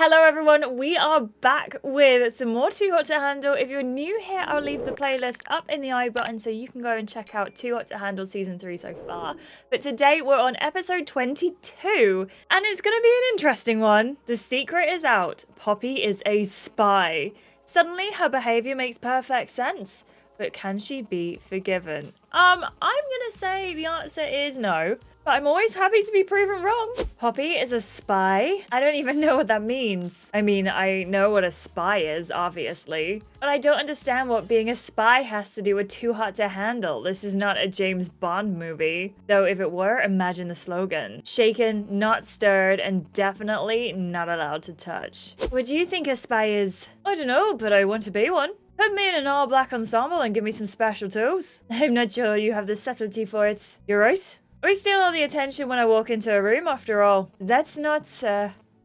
Hello everyone, we are back with some more Too Hot to Handle. If you're new here, I'll leave the playlist up in the I button so you can go and check out Too Hot to Handle Season 3 so far. But today we're on episode 22 and it's going to be an interesting one. The secret is out. Poppy is a spy. Suddenly her behavior makes perfect sense. But can she be forgiven? I'm gonna say the answer is no, but I'm always happy to be proven wrong. Poppy is a spy? I don't even know what that means. I mean, I know what a spy is, obviously, but I don't understand what being a spy has to do with Too Hot to Handle. This is not a James Bond movie. Though if it were, imagine the slogan. Shaken, not stirred, and definitely not allowed to touch. What do you think a spy is? I don't know, but I want to be one. Put me in an all-black ensemble and give me some special tools. I'm not sure you have the subtlety for it. You're right. I steal all the attention when I walk into a room, after all. That's not,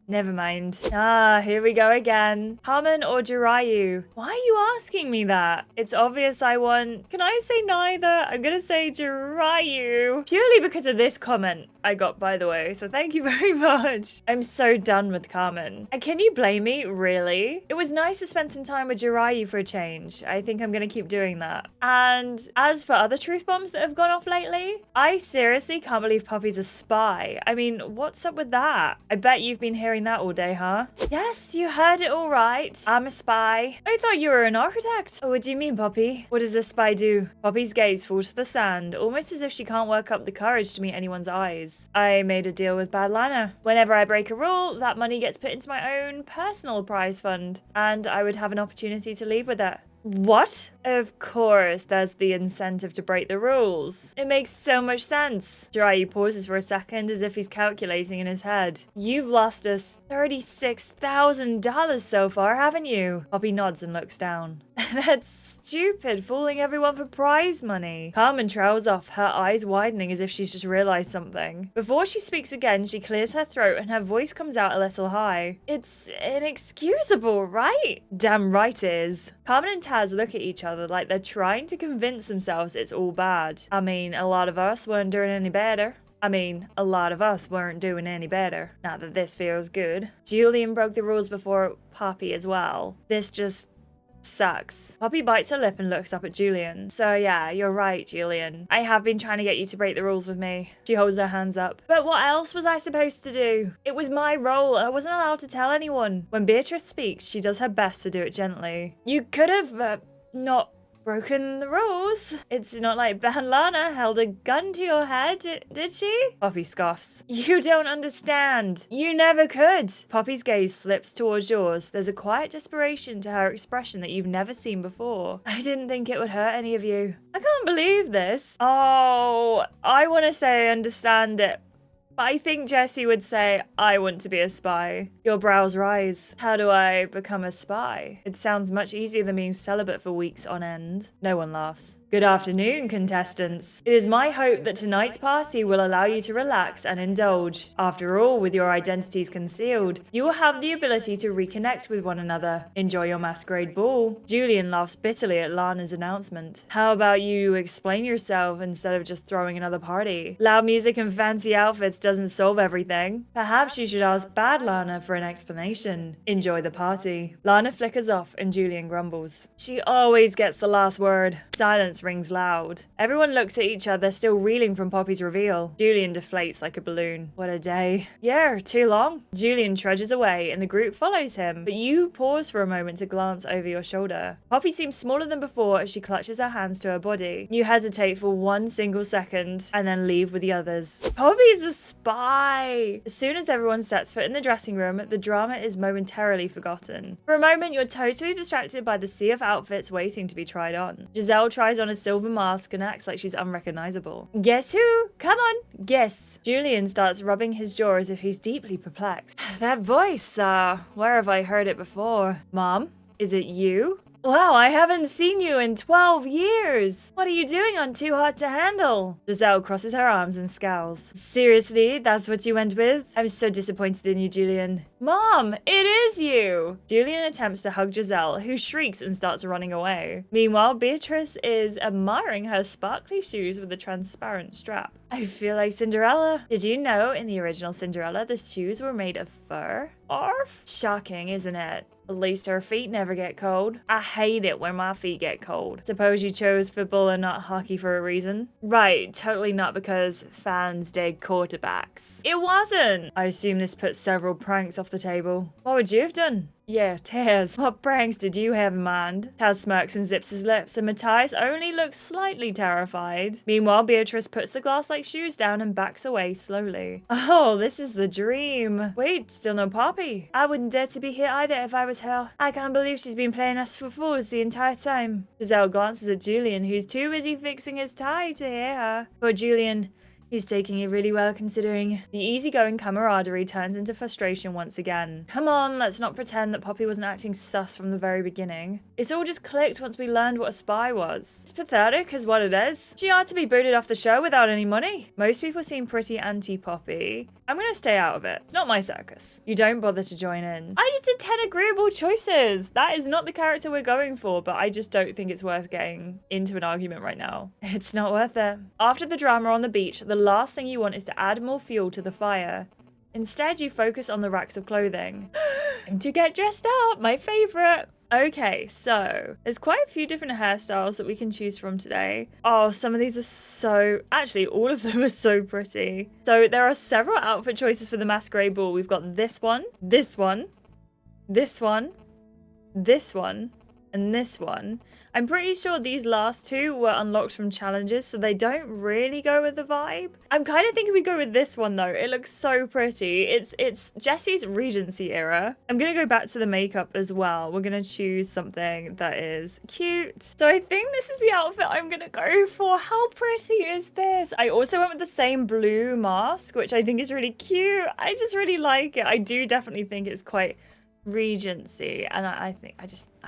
never mind. Ah, here we go again. Carmen or Jirayu? Why are you asking me that? It's obvious I want... Can I say neither? I'm gonna say Jirayu. Purely because of this comment I got, by the way, so thank you very much. I'm so done with Carmen. And can you blame me? Really? It was nice to spend some time with Jirayu for a change. I think I'm gonna keep doing that. And as for other truth bombs that have gone off lately, I seriously can't believe Poppy's a spy. I mean, what's up with that? I bet you've been hearing that all day, huh? Yes, you heard it all right. I'm a spy. I thought you were an architect. Oh, what do you mean, Poppy? What does a spy do? Poppy's gaze falls to the sand, almost as if she can't work up the courage to meet anyone's eyes. I made a deal with Bad Lana. Whenever I break a rule, that money gets put into my own personal prize fund, and I would have an opportunity to leave with it. What? Of course, there's the incentive to break the rules. It makes so much sense. Jirayu pauses for a second as if he's calculating in his head. You've lost us $36,000 so far, haven't you? Poppy nods and looks down. That's stupid, fooling everyone for prize money. Carmen trails off, her eyes widening as if she's just realized something. Before she speaks again, she clears her throat and her voice comes out a little high. It's inexcusable, right? Damn right it is. Carmen and Taz look at each other like they're trying to convince themselves it's all bad. I mean, a lot of us weren't doing any better. Not that this feels good. Julian broke the rules before Poppy as well. This just sucks. Poppy bites her lip and looks up at Julian. So yeah, you're right, Julian. I have been trying to get you to break the rules with me. She holds her hands up. But what else was I supposed to do? It was my role. I wasn't allowed to tell anyone. When Beatrice speaks, she does her best to do it gently. You could have, not broken the rules. It's not like Bad Lana held a gun to your head, did she? Poppy scoffs. You don't understand. You never could. Poppy's gaze slips towards yours. There's a quiet desperation to her expression that you've never seen before. I didn't think it would hurt any of you. I can't believe this. Oh, I want to say I understand it. But I think Jessie would say, I want to be a spy. Your brows rise. How do I become a spy? It sounds much easier than being celibate for weeks on end. No one laughs. Good afternoon, contestants. It is my hope that tonight's party will allow you to relax and indulge. After all, with your identities concealed, you will have the ability to reconnect with one another. Enjoy your masquerade ball. Julian laughs bitterly at Lana's announcement. How about you explain yourself instead of just throwing another party? Loud music and fancy outfits doesn't solve everything. Perhaps you should ask Bad Lana for an explanation. Enjoy the party. Lana flickers off and Julian grumbles. She always gets the last word. Silence rings loud. Everyone looks at each other, still reeling from Poppy's reveal. Julian deflates like a balloon. What a day. Yeah, too long. Julian trudges away and the group follows him, but you pause for a moment to glance over your shoulder. Poppy seems smaller than before as she clutches her hands to her body. You hesitate for 1 single second and then leave with the others. Poppy's a spy! As soon as everyone sets foot in the dressing room, the drama is momentarily forgotten. For a moment, you're totally distracted by the sea of outfits waiting to be tried on. Giselle tries on a silver mask and acts like she's unrecognizable. Guess who? Come on, guess. Julian starts rubbing his jaw as if he's deeply perplexed. That voice, where have I heard it before? Mom, is it you? Wow, I haven't seen you in 12 years. What are you doing on Too Hot to Handle? Giselle crosses her arms and scowls. Seriously, that's what you went with? I'm so disappointed in you, Julian. Mom, it is you! Julian attempts to hug Giselle, who shrieks and starts running away. Meanwhile, Beatrice is admiring her sparkly shoes with a transparent strap. I feel like Cinderella. Did you know in the original Cinderella, the shoes were made of fur? Arf. Shocking, isn't it? At least her feet never get cold. I hate it when my feet get cold. Suppose you chose football and not hockey for a reason? Right, totally not because fans dig quarterbacks. It wasn't! I assume this puts several pranks off the table. What would you have done? Yeah, Taz, what pranks did you have in mind? Taz smirks and zips his lips, and Matthias only looks slightly terrified. Meanwhile, Beatrice puts the glass-like shoes down and backs away slowly. Oh, this is the dream. Wait, still no Poppy. I wouldn't dare to be here either if I was her. I can't believe she's been playing us for fools the entire time. Giselle glances at Julian, who's too busy fixing his tie to hear her. Poor Julian. He's taking it really well considering. The easygoing camaraderie turns into frustration once again. Come on, let's not pretend that Poppy wasn't acting sus from the very beginning. It's all just clicked once we learned what a spy was. It's pathetic is what it is. She ought to be booted off the show without any money. Most people seem pretty anti-Poppy. I'm gonna stay out of it. It's not my circus. You don't bother to join in. I just did 10 agreeable choices. That is not the character we're going for, but I just don't think it's worth getting into an argument right now. It's not worth it. After the drama on the beach, the last thing you want is to add more fuel to the fire. Instead, you focus on the racks of clothing. Time to get dressed up, my favorite. Okay, so there's quite a few different hairstyles that we can choose from today. Oh, some of these are so... Actually, all of them are so pretty. So there are several outfit choices for the masquerade ball. We've got this one, this one, this one, this one, and this one. I'm pretty sure these last two were unlocked from challenges, so they don't really go with the vibe. I'm kind of thinking we go with this one, though. It looks so pretty. It's Jessie's Regency era. I'm going to go back to the makeup as well. We're going to choose something that is cute. So I think this is the outfit I'm going to go for. How pretty is this? I also went with the same blue mask, which I think is really cute. I just really like it. I do definitely think it's quite Regency, and I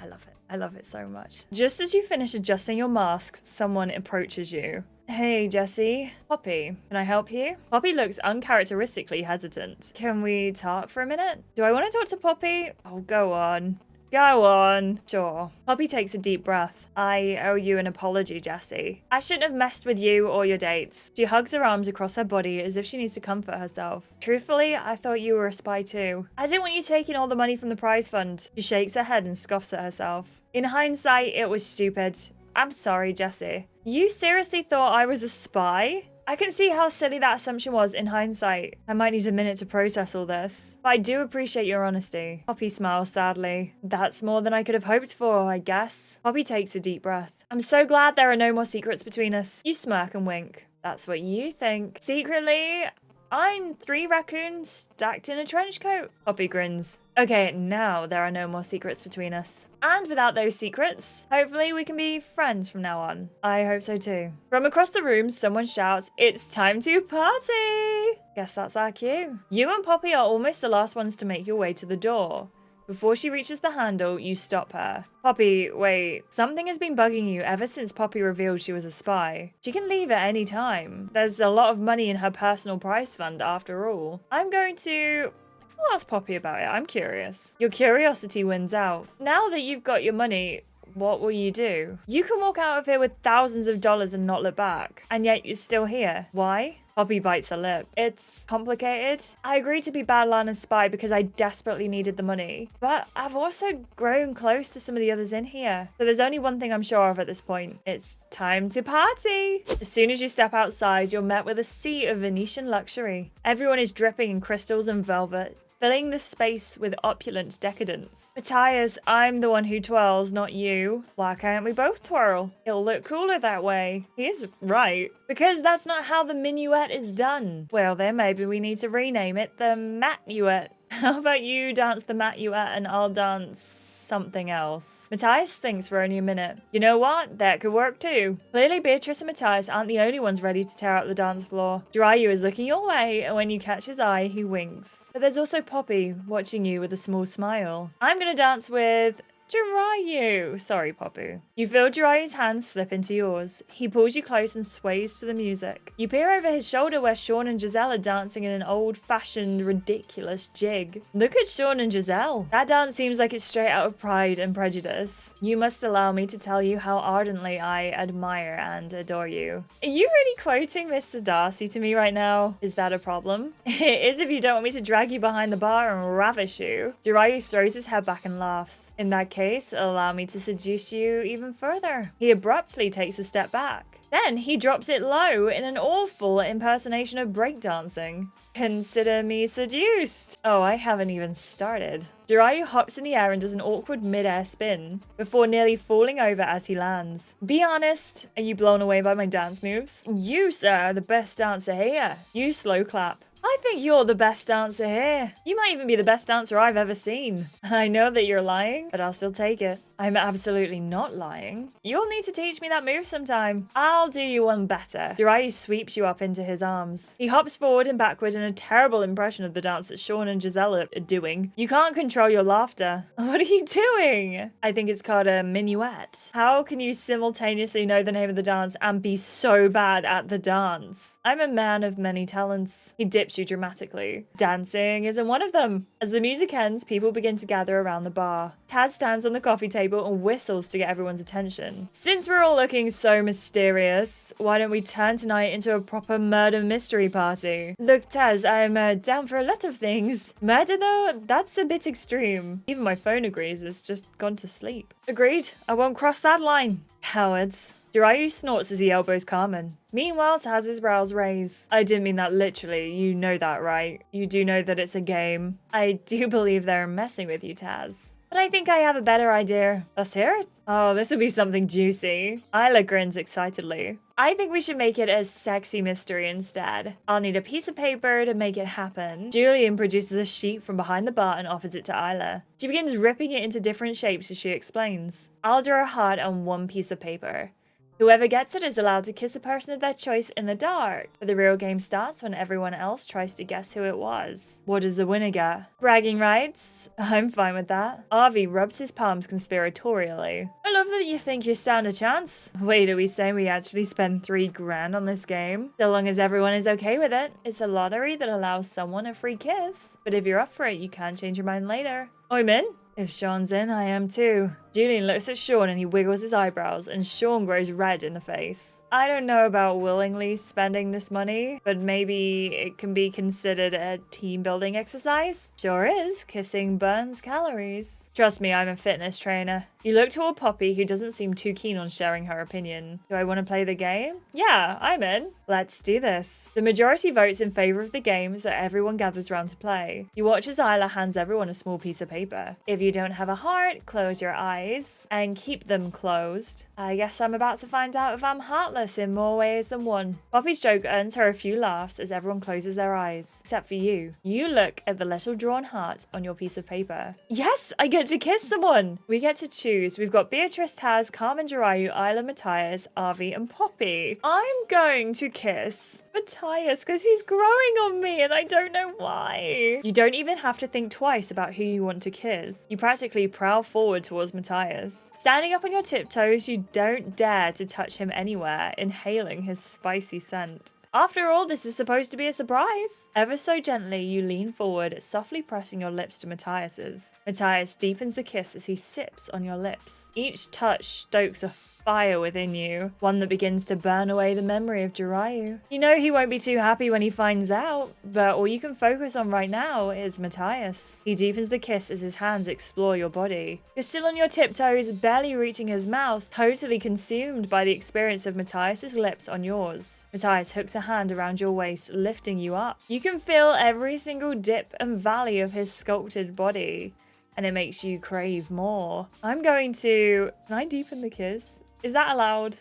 love it. I love it so much. Just as you finish adjusting your masks, someone approaches you. Hey, Jessie. Poppy, can I help you? Poppy looks uncharacteristically hesitant. Can we talk for a minute? Do I want to talk to Poppy? Oh, go on. Go on. Sure. Poppy takes a deep breath. I owe you an apology, Jessie. I shouldn't have messed with you or your dates. She hugs her arms across her body as if she needs to comfort herself. Truthfully, I thought you were a spy too. I didn't want you taking all the money from the prize fund. She shakes her head and scoffs at herself. In hindsight, it was stupid. I'm sorry, Jessie. You seriously thought I was a spy? I can see how silly that assumption was in hindsight. I might need a minute to process all this. But I do appreciate your honesty. Poppy smiles sadly. That's more than I could have hoped for, I guess. Poppy takes a deep breath. I'm so glad there are no more secrets between us. You smirk and wink. That's what you think. Secretly, I'm 3 raccoons stacked in a trench coat. Poppy grins. Okay, now there are no more secrets between us. And without those secrets, hopefully we can be friends from now on. I hope so too. From across the room, someone shouts, "It's time to party!" Guess that's our cue. You and Poppy are almost the last ones to make your way to the door. Before she reaches the handle, you stop her. Poppy, wait. Something has been bugging you ever since Poppy revealed she was a spy. She can leave at any time. There's a lot of money in her personal prize fund after all. I'll ask Poppy about it. I'm curious. Your curiosity wins out. Now that you've got your money, what will you do? You can walk out of here with thousands of dollars and not look back. And yet you're still here. Why? Poppy bites her lip. It's complicated. I agreed to be Badlander's spy because I desperately needed the money. But I've also grown close to some of the others in here. So there's only one thing I'm sure of at this point. It's time to party. As soon as you step outside, you're met with a sea of Venetian luxury. Everyone is dripping in crystals and velvet, filling the space with opulent decadence. Matthias, I'm the one who twirls, not you. Why can't we both twirl? It'll look cooler that way. He is right. Because that's not how the minuet is done. Well, then maybe we need to rename it the Matuet. How about you dance the Matuet and I'll dance something else? Matthias thinks for only a minute. You know what? That could work too. Clearly, Beatrice and Matthias aren't the only ones ready to tear up the dance floor. Darius is looking your way, and when you catch his eye, he winks. But there's also Poppy, watching you with a small smile. I'm gonna dance with Jiraiya! Sorry, Papu. You feel Jiraiya's hands slip into yours. He pulls you close and sways to the music. You peer over his shoulder where Sean and Giselle are dancing in an old-fashioned, ridiculous jig. Look at Sean and Giselle. That dance seems like it's straight out of Pride and Prejudice. You must allow me to tell you how ardently I admire and adore you. Are you really quoting Mr. Darcy to me right now? Is that a problem? It is if you don't want me to drag you behind the bar and ravish you. Jiraiya throws his head back and laughs. In that case, allow me to seduce you even further. He abruptly takes a step back. Then he drops it low in an awful impersonation of breakdancing. Consider me seduced. Oh, I haven't even started. Jiraiya hops in the air and does an awkward mid-air spin before nearly falling over as he lands. Be honest, are you blown away by my dance moves? You, sir, are the best dancer here. You slow clap. I think you're the best dancer here. You might even be the best dancer I've ever seen. I know that you're lying, but I'll still take it. I'm absolutely not lying. You'll need to teach me that move sometime. I'll do you one better. Jiraiya sweeps you up into his arms. He hops forward and backward in a terrible impression of the dance that Sean and Giselle are doing. You can't control your laughter. What are you doing? I think it's called a minuet. How can you simultaneously know the name of the dance and be so bad at the dance? I'm a man of many talents. He dips you dramatically. Dancing isn't one of them. As the music ends, people begin to gather around the bar. Taz stands on the coffee table and whistles to get everyone's attention. Since we're all looking so mysterious, why don't we turn tonight into a proper murder mystery party? Look, Taz, I'm down for a lot of things. Murder, though? That's a bit extreme. Even my phone agrees, it's just gone to sleep. Agreed. I won't cross that line. Cowards. Jiraiya snorts as he elbows Carmen. Meanwhile, Taz's brows raise. I didn't mean that literally. You know that, right? You do know that it's a game. I do believe they're messing with you, Taz. But I think I have a better idea. Let's hear it. Oh, this will be something juicy. Isla grins excitedly. I think we should make it a sexy mystery instead. I'll need a piece of paper to make it happen. Julian produces a sheet from behind the bar and offers it to Isla. She begins ripping it into different shapes as she explains. I'll draw a heart on one piece of paper. Whoever gets it is allowed to kiss a person of their choice in the dark. But the real game starts when everyone else tries to guess who it was. What does the winner get? Bragging rights? I'm fine with that. Avi rubs his palms conspiratorially. I love that you think you stand a chance. Wait, are we saying we actually spend $3 grand on this game? So long as everyone is okay with it. It's a lottery that allows someone a free kiss. But if you're up for it, you can change your mind later. I'm in. If Sean's in, I am too. Julian looks at Sean and he wiggles his eyebrows, and Sean grows red in the face. I don't know about willingly spending this money, but maybe it can be considered a team-building exercise? Sure is. Kissing burns calories. Trust me, I'm a fitness trainer. You look toward Poppy, who doesn't seem too keen on sharing her opinion. Do I want to play the game? Yeah, I'm in. Let's do this. The majority votes in favor of the game, so everyone gathers around to play. You watch as Isla hands everyone a small piece of paper. If you don't have a heart, close your eyes and keep them closed. I guess I'm about to find out if I'm heartless in more ways than one. Poppy's joke earns her a few laughs as everyone closes their eyes. Except for you. You look at the little drawn heart on your piece of paper. Yes, I get to kiss someone. We get to choose. We've got Beatrice, Taz, Carmen, Jiraiya, Isla, Matthias, Avi, and Poppy. I'm going to kiss Matthias because he's growing on me and I don't know why. You don't even have to think twice about who you want to kiss. You practically prowl forward towards Matthias. Standing up on your tiptoes, you don't dare to touch him anywhere, inhaling his spicy scent. After all, this is supposed to be a surprise. Ever so gently, you lean forward, softly pressing your lips to Matthias's. Matthias deepens the kiss as he sips on your lips. Each touch stokes a fire within you, one that begins to burn away the memory of Jiraiya. You know he won't be too happy when he finds out, but all you can focus on right now is Matthias. He deepens the kiss as his hands explore your body. You're still on your tiptoes, barely reaching his mouth, totally consumed by the experience of Matthias's lips on yours. Matthias hooks a hand around your waist, lifting you up. You can feel every single dip and valley of his sculpted body, and it makes you crave more. Can I deepen the kiss? Is that allowed?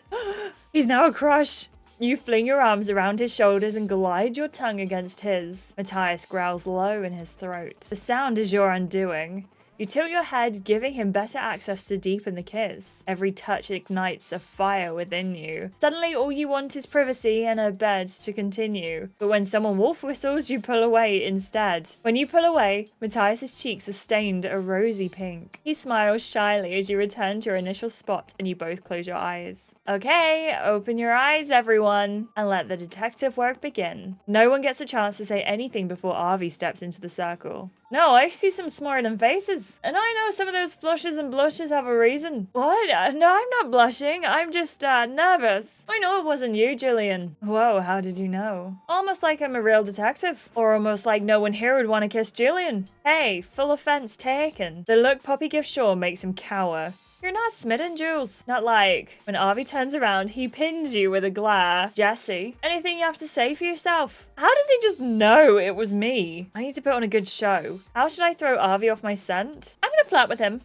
He's now a crush. You fling your arms around his shoulders and glide your tongue against his. Matthias growls low in his throat. The sound is your undoing. You tilt your head, giving him better access to deepen the kiss. Every touch ignites a fire within you. Suddenly, all you want is privacy and a bed to continue. But when someone wolf whistles, you pull away instead. When you pull away, Matthias's cheeks are stained a rosy pink. He smiles shyly as you return to your initial spot and you both close your eyes. Okay, open your eyes, everyone, and let the detective work begin. No one gets a chance to say anything before Arvi steps into the circle. No, I see some smiling faces. And I know some of those flushes and blushes have a reason. What? No, I'm not blushing. I'm just, nervous. I know it wasn't you, Julian. Whoa, how did you know? Almost like I'm a real detective. Or almost like no one here would want to kiss Julian. Hey, full offense taken. The look Poppy gives Sean makes him cower. You're not smitten, Jules. Not like. When Arvi turns around, he pins you with a glare. Jesse, anything you have to say for yourself? How does he just know it was me? I need to put on a good show. How should I throw Arvi off my scent? I'm gonna flirt with him.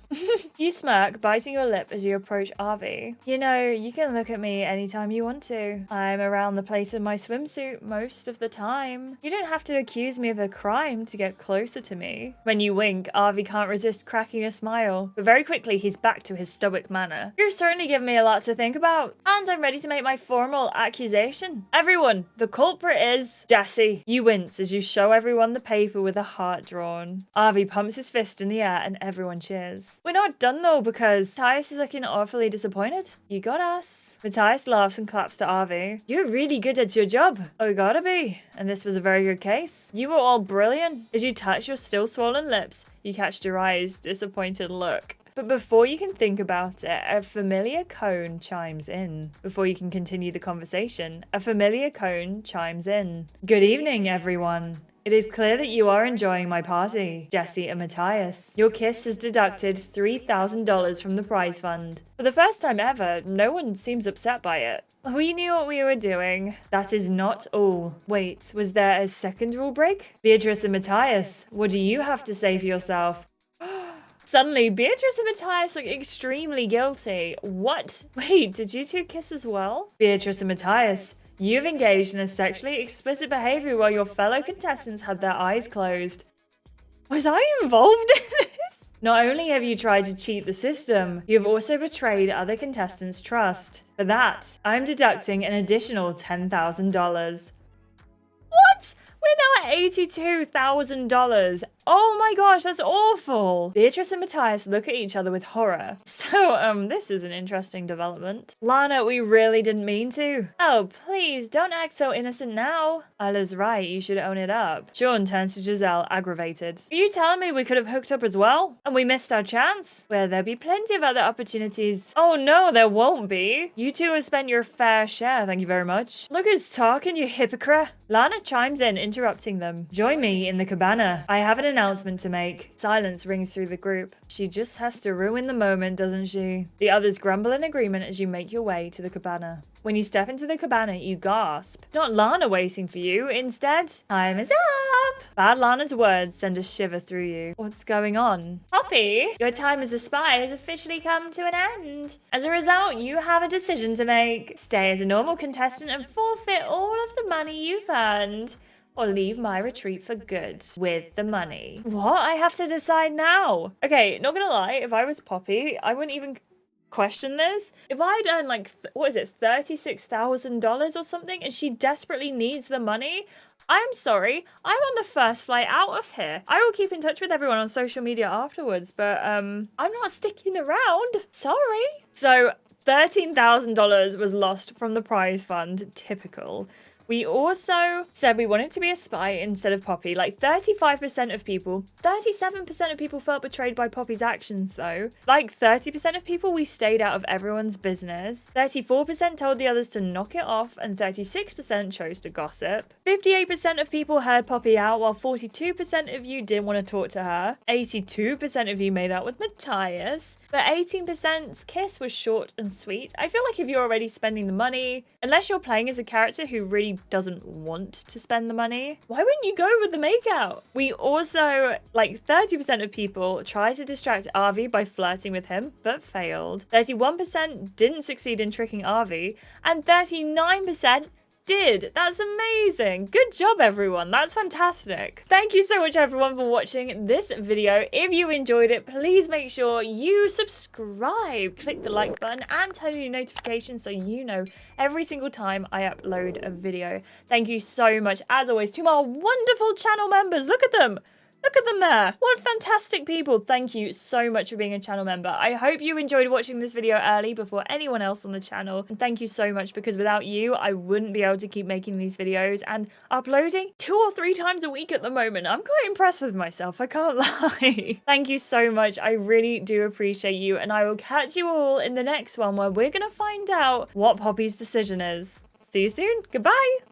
You smirk, biting your lip as you approach Arvi. You know, you can look at me anytime you want to. I'm around the place in my swimsuit most of the time. You don't have to accuse me of a crime to get closer to me. When you wink, Arvi can't resist cracking a smile. But very quickly, he's back to his stoic manner. You've certainly given me a lot to think about, and I'm ready to make my formal accusation. Everyone, the culprit is Jesse. You wince as you show everyone the paper with a heart drawn. Arvi pumps his fist in the air and everyone cheers. We're not done though, because Matthias is looking awfully disappointed. You got us. Matthias laughs and claps to Arvi. You're really good at your job. Oh, you gotta be. And this was a very good case. You were all brilliant. As you touch your still swollen lips, you catch Jiraiya's disappointed look. But before you can think about it, a familiar cone chimes in. Before you can continue the conversation, a familiar cone chimes in. Good evening, everyone. It is clear that you are enjoying my party, Jesse and Matthias. Your kiss has deducted $3,000 from the prize fund. For the first time ever, no one seems upset by it. We knew what we were doing. That is not all. Wait, was there a second rule break? Beatrice and Matthias, what do you have to say for yourself? Suddenly, Beatrice and Matthias look extremely guilty. What? Wait, did you two kiss as well? Beatrice and Matthias, you've engaged in a sexually explicit behavior while your fellow contestants had their eyes closed. Was I involved in this? Not only have you tried to cheat the system, you have also betrayed other contestants' trust. For that, I'm deducting an additional $10,000. What? We're now at $82,000. Oh my gosh, that's awful. Beatrice and Matthias look at each other with horror. So, this is an interesting development. Lana, we really didn't mean to. Oh, please, don't act so innocent now. Isla's right, you should own it up. Sean turns to Giselle, aggravated. Are you telling me we could have hooked up as well? And we missed our chance? Well, there'll be plenty of other opportunities. Oh no, there won't be. You two have spent your fair share, thank you very much. Look who's talking, you hypocrite. Lana chimes in, interrupting them. Join me in the cabana. I have an announcement to make. Silence rings through the group. She just has to ruin the moment, doesn't she? The others grumble in agreement as you make your way to the cabana. When you step into the cabana, you gasp. Not Lana waiting for you. Instead, time is up. Bad Lana's words send a shiver through you. What's going on? Poppy, your time as a spy has officially come to an end. As a result, you have a decision to make. Stay as a normal contestant and forfeit all of the money you've earned, or leave my retreat for good with the money. What? I have to decide now. Okay, not gonna lie, if I was Poppy, I wouldn't even question this. If I'd earned like, what is it, $36,000 or something, and she desperately needs the money, I'm sorry, I'm on the first flight out of here. I will keep in touch with everyone on social media afterwards, but I'm not sticking around. Sorry. So $13,000 was lost from the prize fund. Typical. We also said we wanted to be a spy instead of Poppy. Like 35% of people, 37% of people felt betrayed by Poppy's actions though. Like 30% of people, we stayed out of everyone's business. 34% told the others to knock it off and 36% chose to gossip. 58% of people heard Poppy out while 42% of you didn't want to talk to her. 82% of you made out with Matthias. But 18%'s kiss was short and sweet. I feel like if you're already spending the money, unless you're playing as a character who really doesn't want to spend the money, why wouldn't you go with the makeout? We also, like 30% of people tried to distract Arvi by flirting with him, but failed. 31% didn't succeed in tricking Arvi, and 39% did. That's amazing. Good job, everyone. That's fantastic. Thank you so much, everyone, for watching this video. If you enjoyed it, please make sure you subscribe, click the like button, and turn on your notifications so you know every single time I upload a video. Thank you so much, as always, to my wonderful channel members. Look at them. Look at them there. What fantastic people. Thank you so much for being a channel member. I hope you enjoyed watching this video early before anyone else on the channel. And thank you so much, because without you, I wouldn't be able to keep making these videos and uploading 2 or 3 times a week at the moment. I'm quite impressed with myself, I can't lie. Thank you so much. I really do appreciate you. And I will catch you all in the next one, where we're going to find out what Poppy's decision is. See you soon. Goodbye.